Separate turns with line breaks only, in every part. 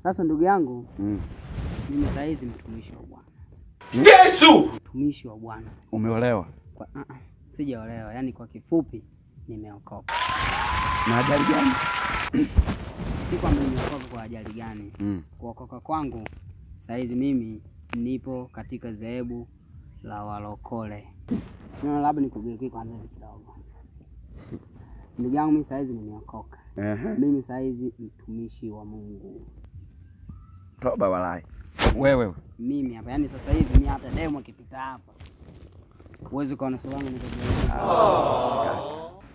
Sasa ndugu yangu, mimi sasa hizi mtumishi wa Bwana.
Yesu!
Mtumishi wa Bwana.
Umeolewa?
Sijaolewa, yaani kwa kifupi nimeokoka.
Na ajali gani?
Si kwamba nimeokoka kwa ajali gani. Kuokoka kwangu sasa hizi mimi nipo katika dhehebu la walokole. Labda nikugeukie kwanza kidogo. Ndugu yangu, mimi sasa hizi nimeokoka. Mimi sasa hizi mtumishi wa Mungu.
Toba walai. Wewe.
Mimi hapa, yaani sasa hivi mimi hata demo akipita hapa uweze kuona sura yangu nikajua.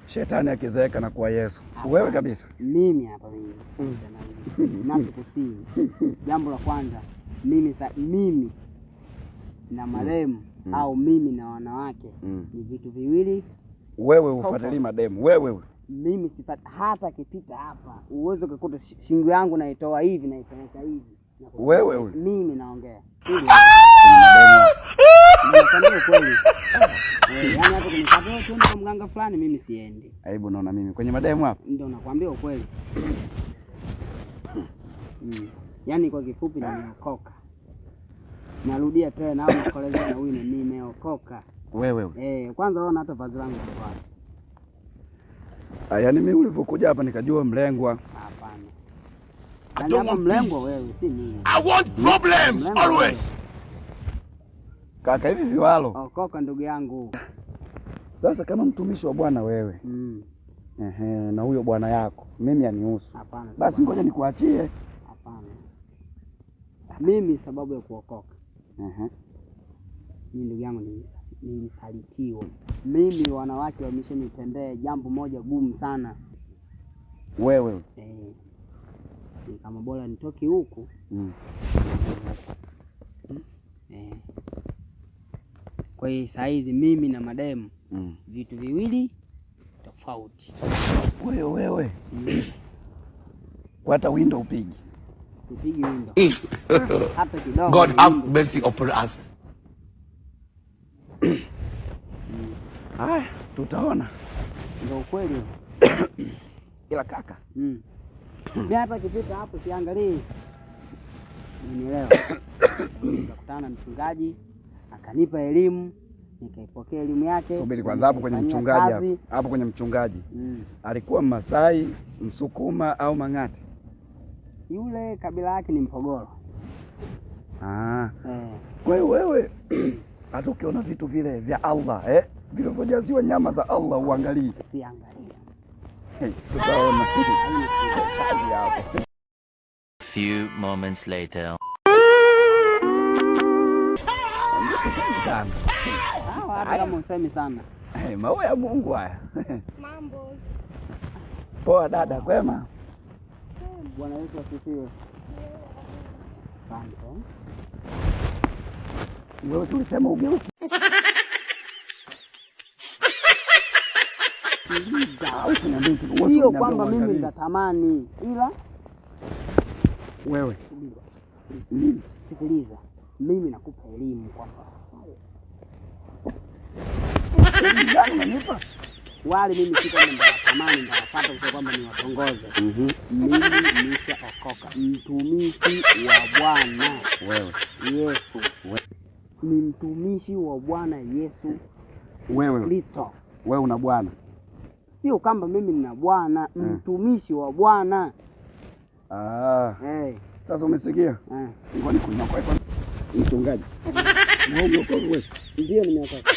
Shetani akizeeka na kuwa Yesu. Wewe kabisa.
Mimi hapa mimi. Nakukusii. Jambo la kwanza, mimi na marehemu au mimi na wanawake ni vitu viwili.
Wewe ufuatilie mademu. Wewe.
Mimi sipati hata kipita hapa. Uwezo kukuta shingo yangu naitoa hivi na ipeleka hivi.
Wewe.
Mimi naongea. Yaani hapo kwenye tuende kwa mganga fulani mimi siendi.
Aibu naona mimi kwenye mademu hapo.
Ndio nakwambia ukweli. Yaani kwa kifupi nimeokoka. Narudia tena au nakolezea na huyu nimeokoka.
Wewe.
Kwanza ona hata vazi langu hapa.
Yaani mimi ulivyokuja hapa nikajua mlengwa.
Hapana. Yaani hapa mlengwa wewe, si mimi.
I want problems always. Kaka hivi viwalo.
Okoka ndugu yangu.
Sasa kama mtumishi wa Bwana wewe. Na huyo bwana yako mimi anihusu.
Hapana.
Basi ngoja nikuachie.
Hapana. Mimi sababu ya kuokoka. Mimi ndugu yangu nilisalitiwa. Mimi wanawake wameshanitendea jambo moja gumu sana.
Wewe.
Ni kama bora nitoke huku. Kwa hiyo saa hizi mimi na mademu vitu viwili tofauti.
Wewe. Hata window upigi.
Upigi window. Hata kidogo.
God have mercy upon us.
Tutaona.
Ndio ukweli.
Ila kaka.
Mimi hapa kipita hapo siangalie. Unielewa. Nikakutana na mchungaji akanipa elimu, nikaipokea elimu yake.
Subiri kwanza hapo kwenye mchungaji hapo. Hapo kwenye mchungaji. Alikuwa Masai, Msukuma au Mang'ati?
Yule kabila yake ni Mpogoro.
Kwa hiyo wewe hata ukiona vitu vile vya Allah vilivyojaziwa nyama za Allah uangalie.
Siangalia.
Tutaona.
Few moments later.
Hata kama usemi sana.
Maua ya Mungu haya.
Mambo.
Poa dada, kwema?
Bwana Yesu asifiwe. Asante.
Wewe ulisema ugeuke.
Sio kwamba mimi nitatamani, ila
wewe
sikiliza, mimi nakupa elimu kwamba
unanipa
wale mimi si kwamba nitatamani nitapata kwa kwamba ni watongoze. Mimi nishaokoka, mtumishi wa Bwana Yesu. Ni mtumishi wa Bwana Yesu Kristo.
Wewe una bwana.
Sio kwamba mimi nina bwana, mtumishi wa Bwana.
Sasa umesikia? Ngoja nikunywa kwa mchungaji. Na wewe umeokoka wewe?
Ndio nimeokoka.